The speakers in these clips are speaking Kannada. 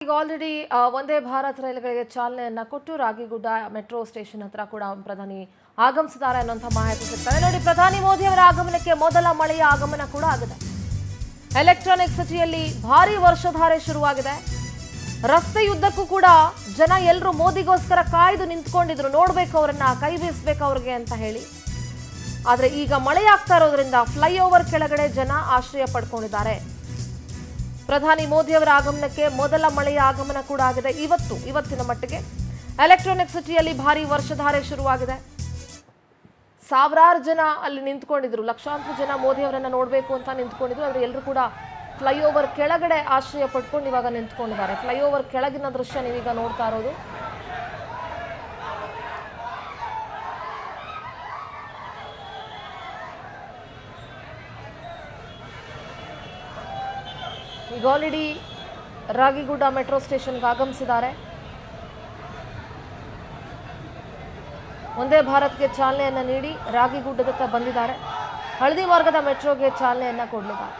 ಈಗ ಆಲ್ರೆಡಿ ವಂದೇ ಭಾರತ್ ರೈಲುಗಳಿಗೆ ಚಾಲನೆಯನ್ನ ಕೊಟ್ಟು ರಾಗಿಗುಡ್ಡ ಮೆಟ್ರೋ ಸ್ಟೇಷನ್ ಹತ್ರ ಕೂಡ ಪ್ರಧಾನಿ ಆಗಮಿಸಿದ್ದಾರೆ ಅನ್ನುವಂಥ ಮಾಹಿತಿ ಸಿಗ್ತದೆ. ನೋಡಿ, ಪ್ರಧಾನಿ ಮೋದಿ ಅವರ ಆಗಮನಕ್ಕೆ ಮೊದಲ ಮಳೆಯ ಆಗಮನ ಕೂಡ ಆಗಿದೆ. ಎಲೆಕ್ಟ್ರಾನಿಕ್ ಸಿಟಿಯಲ್ಲಿ ಭಾರಿ ವರ್ಷಧಾರೆ ಶುರುವಾಗಿದೆ. ರಸ್ತೆಯುದ್ದಕ್ಕೂ ಕೂಡ ಜನ ಎಲ್ಲರೂ ಮೋದಿಗೋಸ್ಕರ ಕಾಯ್ದು ನಿಂತ್ಕೊಂಡಿದ್ರು, ನೋಡ್ಬೇಕು ಅವರನ್ನ, ಕೈ ಬೀಸ್ಬೇಕು ಅವ್ರಿಗೆ ಅಂತ ಹೇಳಿ. ಆದ್ರೆ ಈಗ ಮಳೆಯಾಗ್ತಾ ಇರೋದ್ರಿಂದ ಫ್ಲೈಓವರ್ ಕೆಳಗಡೆ ಜನ ಆಶ್ರಯ ಪಡ್ಕೊಂಡಿದ್ದಾರೆ. ಪ್ರಧಾನಿ ಮೋದಿ ಅವರ ಆಗಮನಕ್ಕೆ ಮೊದಲ ಮಳೆಯ ಆಗಮನ ಕೂಡ ಆಗಿದೆ. ಇವತ್ತಿನ ಮಟ್ಟಿಗೆ ಎಲೆಕ್ಟ್ರಾನಿಕ್ ಸಿಟಿಯಲ್ಲಿ ಭಾರಿ ವರ್ಷಧಾರೆ ಶುರುವಾಗಿದೆ. ಸಾವಿರಾರು ಜನ ಅಲ್ಲಿ ನಿಂತ್ಕೊಂಡಿದ್ರು, ಲಕ್ಷಾಂತರ ಜನ ಮೋದಿ ಅವರನ್ನ ನೋಡಬೇಕು ಅಂತ ನಿಂತ್ಕೊಂಡಿದ್ರು. ಆದ್ರೆ ಎಲ್ಲರೂ ಕೂಡ ಫ್ಲೈಓವರ್ ಕೆಳಗಡೆ ಆಶ್ರಯ ಪಡ್ಕೊಂಡು ಇವಾಗ ನಿಂತ್ಕೊಂಡಿದ್ದಾರೆ. ಫ್ಲೈಓವರ್ ಕೆಳಗಿನ ದೃಶ್ಯ ನೀವೀಗ ನೋಡ್ತಾ ಇರೋದು. ಈಗ ಆಲ್ರೆಡಿ ರಾಗಿಗುಡ್ಡ ಮೆಟ್ರೋ ಸ್ಟೇಷನ್ಗೆ ಆಗಮಿಸಿದ್ದಾರೆ. ವಂದೇ ಭಾರತ್ಗೆ ಚಾಲನೆಯನ್ನ ನೀಡಿ ರಾಗಿಗುಡ್ಡದತ್ತ ಬಂದಿದ್ದಾರೆ. ಹಳದಿ ಮಾರ್ಗದ ಮೆಟ್ರೋಗೆ ಚಾಲನೆಯನ್ನ ಕೊಡಲಿದ್ದಾರೆ.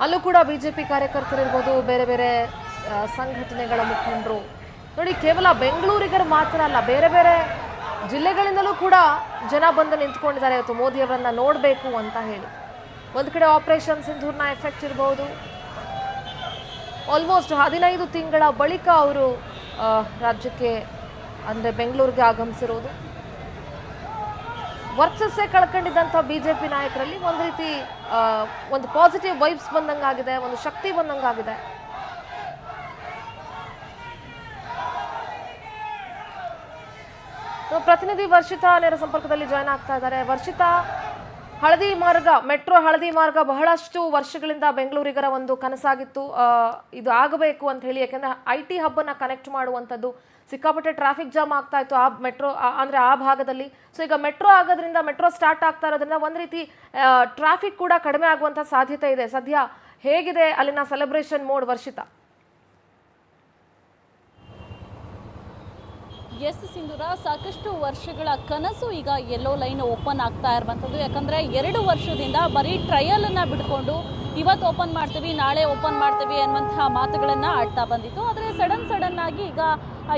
ಅಲ್ಲೂ ಕೂಡ ಬಿಜೆಪಿ ಕಾರ್ಯಕರ್ತರಿರ್ಬೋದು, ಬೇರೆ ಬೇರೆ ಸಂಘಟನೆಗಳ ಮುಖಂಡರು. ನೋಡಿ, ಕೇವಲ ಬೆಂಗಳೂರಿಗರು ಮಾತ್ರ ಅಲ್ಲ, ಬೇರೆ ಬೇರೆ ಜಿಲ್ಲೆಗಳಿಂದಲೂ ಕೂಡ ಜನ ಬಂದು ನಿಂತ್ಕೊಂಡಿದ್ದಾರೆ ಇವತ್ತು ಮೋದಿ ಅವರನ್ನ ನೋಡಬೇಕು ಅಂತ ಹೇಳಿ. ಒಂದು ಕಡೆ ಆಪರೇಷನ್ ಸಿಂಧೂರ್ನ ಎಫೆಕ್ಟ್ ಇರಬಹುದು. ಆಲ್ಮೋಸ್ಟ್ 15 ತಿಂಗಳ ಬಳಿಕ ಅವರು ರಾಜ್ಯಕ್ಕೆ ಅಂದರೆ ಬೆಂಗಳೂರಿಗೆ ಆಗಮಿಸಿರೋದು. ವರ್ಚಸ್ಸೇ ಕಳ್ಕೊಂಡಿದ್ದಂಥ ಬಿಜೆಪಿ ನಾಯಕರಲ್ಲಿ ಒಂದು ರೀತಿ ಒಂದು ಪಾಸಿಟಿವ್ ವೈಬ್ಸ್ ಬಂದಂಗಾಗಿದೆ, ಒಂದು ಶಕ್ತಿ ಬಂದಂಗಾಗಿದೆ. ಪ್ರತಿನಿಧಿ ವರ್ಷಿತಾ ನೇರ ಸಂಪರ್ಕದಲ್ಲಿ ಜಾಯ್ನ್ ಆಗ್ತಾ ಇದ್ದಾರೆ. ವರ್ಷಿತಾ, ಹಳದಿ ಮಾರ್ಗ, ಮೆಟ್ರೋ ಹಳದಿ ಮಾರ್ಗ ಬಹಳಷ್ಟು ವರ್ಷಗಳಿಂದ ಬೆಂಗಳೂರಿಗರ ಒಂದು ಕನಸಾಗಿತ್ತು, ಇದು ಆಗಬೇಕು ಅಂತ ಹೇಳಿ. ಯಾಕಂದ್ರೆ IT ಹಬ್ ಅನ್ನ ಕನೆಕ್ಟ್ ಮಾಡುವಂಥದ್ದು, ಸಿಕ್ಕಾಪಟ್ಟೆ ಟ್ರಾಫಿಕ್ ಜಾಮ್ ಆಗ್ತಾ ಇತ್ತು ಆ ಮೆಟ್ರೋ ಅಂದ್ರೆ ಆ ಭಾಗದಲ್ಲಿ. ಸೊ ಈಗ ಮೆಟ್ರೋ ಆಗೋದ್ರಿಂದ, ಮೆಟ್ರೋ ಸ್ಟಾರ್ಟ್ ಆಗ್ತಾ ಇರೋದ್ರಿಂದ ಒಂದು ರೀತಿ ಟ್ರಾಫಿಕ್ ಕೂಡ ಕಡಿಮೆ ಆಗುವಂಥ ಸಾಧ್ಯತೆ ಇದೆ. ಸದ್ಯ ಹೇಗಿದೆ ಅಲ್ಲಿನ ಸೆಲೆಬ್ರೇಷನ್ ಮೋಡ್ ವರ್ಷಿತಾ? ಎಸ್ ಸಿಂಧೂರ, ಸಾಕಷ್ಟು ವರ್ಷಗಳ ಕನಸು ಈಗ ಯೆಲ್ಲೋ ಲೈನ್ ಓಪನ್ ಆಗ್ತಾ ಇರುವಂಥದ್ದು. ಯಾಕಂದರೆ 2 ವರ್ಷದಿಂದ ಬರೀ ಟ್ರಯಲನ್ನು ಬಿಟ್ಕೊಂಡು ಇವತ್ತು ಓಪನ್ ಮಾಡ್ತೀವಿ, ನಾಳೆ ಓಪನ್ ಮಾಡ್ತೀವಿ ಅನ್ನುವಂತಹ ಮಾತುಗಳನ್ನು ಆಡ್ತಾ ಬಂದಿತ್ತು. ಆದರೆ ಸಡನ್ ಆಗಿ ಈಗ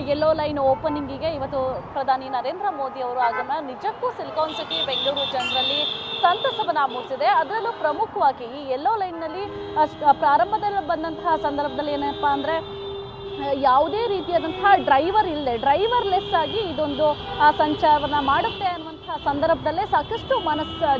ಯೆಲ್ಲೋ ಲೈನ್ ಓಪನಿಂಗಿಗೆ ಇವತ್ತು ಪ್ರಧಾನಿ ನರೇಂದ್ರ ಮೋದಿ ಅವರು ಆಗಮನ ನಿಜಕ್ಕೂ ಸಿಲಿಕಾನ್ ಸಿಟಿ ಬೆಂಗಳೂರು ಜನರಲ್ಲಿ ಸಂತಸವನ್ನು ಮೂಡಿಸಿದೆ. ಅದರಲ್ಲೂ ಪ್ರಮುಖವಾಗಿ ಈ ಯೆಲ್ಲೋ ಲೈನ್ನಲ್ಲಿ ಪ್ರಾರಂಭದಲ್ಲಿ ಬಂದಂತಹ ಸಂದರ್ಭದಲ್ಲಿ ಏನಪ್ಪ ಅಂದರೆ ಯಾವುದೇ ರೀತಿಯಾದಂತಹ ಡ್ರೈವರ್ಲೆಸ್ ಆಗಿ ಇದೊಂದು ಸಂಚಾರವನ್ನು ಮಾಡುತ್ತೆ ಅನ್ನುವಂತಹ ಸಂದರ್ಭದಲ್ಲೇ ಸಾಕಷ್ಟು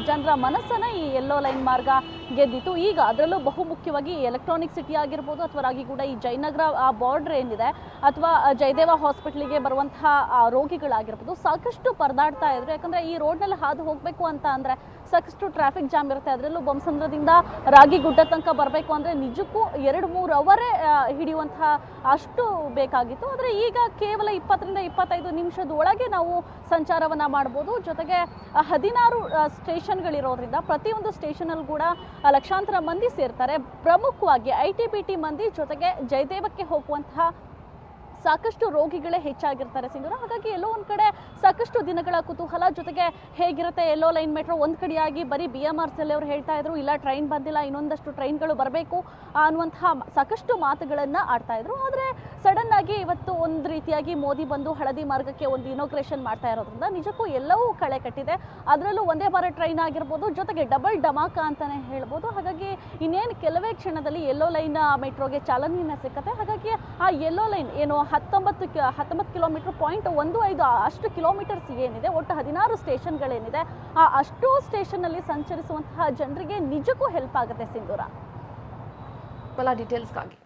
ಜನರ ಮನಸ್ಸನ್ನು ಈ ಯೆಲ್ಲೋ ಲೈನ್ ಮಾರ್ಗ ಗೆದ್ದಿತ್ತು. ಈಗ ಅದರಲ್ಲೂ ಬಹುಮುಖ್ಯವಾಗಿ ಎಲೆಕ್ಟ್ರಾನಿಕ್ ಸಿಟಿ ಆಗಿರ್ಬೋದು, ಅಥವಾ ರಾಗಿಗುಡ ಈ ಜಯನಗರ ಆ ಬಾರ್ಡರ್ ಏನಿದೆ, ಅಥವಾ ಜಯದೇವ ಹಾಸ್ಪಿಟ್ಲಿಗೆ ಬರುವಂತಹ ರೋಗಿಗಳಾಗಿರ್ಬೋದು, ಸಾಕಷ್ಟು ಪರದಾಡ್ತಾ ಇದ್ರು. ಯಾಕಂದರೆ ಈ ರೋಡ್ನಲ್ಲಿ ಹಾದು ಹೋಗಬೇಕು ಅಂತ ಅಂದರೆ ಸಾಕಷ್ಟು ಟ್ರಾಫಿಕ್ ಜಾಮ್ ಇರುತ್ತೆ. ಅದರಲ್ಲೂ ಬೊಮ್ಮಸಂದ್ರದಿಂದ ರಾಗಿಗುಡ್ಡ ತನಕ ಬರಬೇಕು ಅಂದರೆ ನಿಜಕ್ಕೂ 2-3 ಅವರೇ ಹಿಡಿಯುವಂತಹ ಅಷ್ಟು ಬೇಕಾಗಿತ್ತು. ಆದರೆ ಈಗ ಕೇವಲ 20ರಿಂದ 25 ನಿಮಿಷದ ಒಳಗೆ ನಾವು ಸಂಚಾರವನ್ನು ಮಾಡ್ಬೋದು. ಜೊತೆಗೆ 16 ಸ್ಟೇಷನ್ಗಳಿರೋದ್ರಿಂದ ಪ್ರತಿಯೊಂದು ಸ್ಟೇಷನಲ್ಲಿ ಕೂಡ ಲಕ್ಷಾಂತರ ಮಂದಿ ಸೇರ್ತಾರೆ. ಪ್ರಮುಖವಾಗಿ IT-BT ಮಂದಿ, ಜೊತೆಗೆ ಜಯದೇವಕ್ಕೆ ಹೋಗುವಂತಹ ಸಾಕಷ್ಟು ರೋಗಿಗಳೇ ಹೆಚ್ಚಾಗಿರ್ತಾರೆ ಸಿಂಧೂರ. ಹಾಗಾಗಿ ಎಲ್ಲೋ ಒಂದು ಕಡೆ ಸಾಕಷ್ಟು ದಿನಗಳ ಕುತೂಹಲ, ಜೊತೆಗೆ ಹೇಗಿರುತ್ತೆ ಯೆಲ್ಲೋ ಲೈನ್ ಮೆಟ್ರೋ. ಒಂದು ಕಡೆಯಾಗಿ ಬರೀ BMRCL ಅವರು ಹೇಳ್ತಾ ಇದ್ರು, ಇಲ್ಲ ಟ್ರೈನ್ ಬಂದಿಲ್ಲ, ಇನ್ನೊಂದಷ್ಟು ಟ್ರೈನ್ಗಳು ಬರಬೇಕು ಅನ್ನುವಂತಹ ಸಾಕಷ್ಟು ಮಾತುಗಳನ್ನು ಆಡ್ತಾ ಇದ್ರು. ಆದರೆ ಸಡನ್ ಆಗಿ ಇವತ್ತು ಒಂದು ರೀತಿಯಾಗಿ ಮೋದಿ ಬಂದು ಹಳದಿ ಮಾರ್ಗಕ್ಕೆ ಒಂದು ಇನೋಗ್ರೇಷನ್ ಮಾಡ್ತಾ ಇರೋದ್ರಿಂದ ನಿಜಕ್ಕೂ ಎಲ್ಲವೂ ಕಳೆ ಕಟ್ಟಿದೆ. ಅದರಲ್ಲೂ ವಂದೇ ಭಾರತ್ ಟ್ರೈನ್ ಆಗಿರ್ಬೋದು, ಜೊತೆಗೆ ಡಬಲ್ ಧಮಾಕ ಅಂತಾನೆ ಹೇಳ್ಬೋದು. ಹಾಗಾಗಿ ಇನ್ನೇನು ಕೆಲವೇ ಕ್ಷಣದಲ್ಲಿ ಯೆಲ್ಲೋ ಲೈನ್ ಮೆಟ್ರೋಗೆ ಚಾಲನೆಯನ್ನು ಸಿಕ್ಕತ್ತೆ. ಹಾಗಾಗಿ ಆ ಯೆಲ್ಲೋ ಲೈನ್ ಏನು 19 ಕಿಲೋಮೀಟರ್ 0.15 ಅಷ್ಟು ಕಿಲೋಮೀಟರ್ಸ್ ಏನಿದೆ, ಒಟ್ಟು 16 ಸ್ಟೇಷನ್ಗಳೇನಿದೆ, ಆ ಅಷ್ಟು ಸ್ಟೇಷನ್ನಲ್ಲಿ ಸಂಚರಿಸುವಂತಹ ಜನರಿಗೆ ನಿಜಕ್ಕೂ ಹೆಲ್ಪ್ ಆಗುತ್ತೆ ಸಿಂಧೂರ. ಡೀಟೇಲ್ಸ್ಗಾಗಿ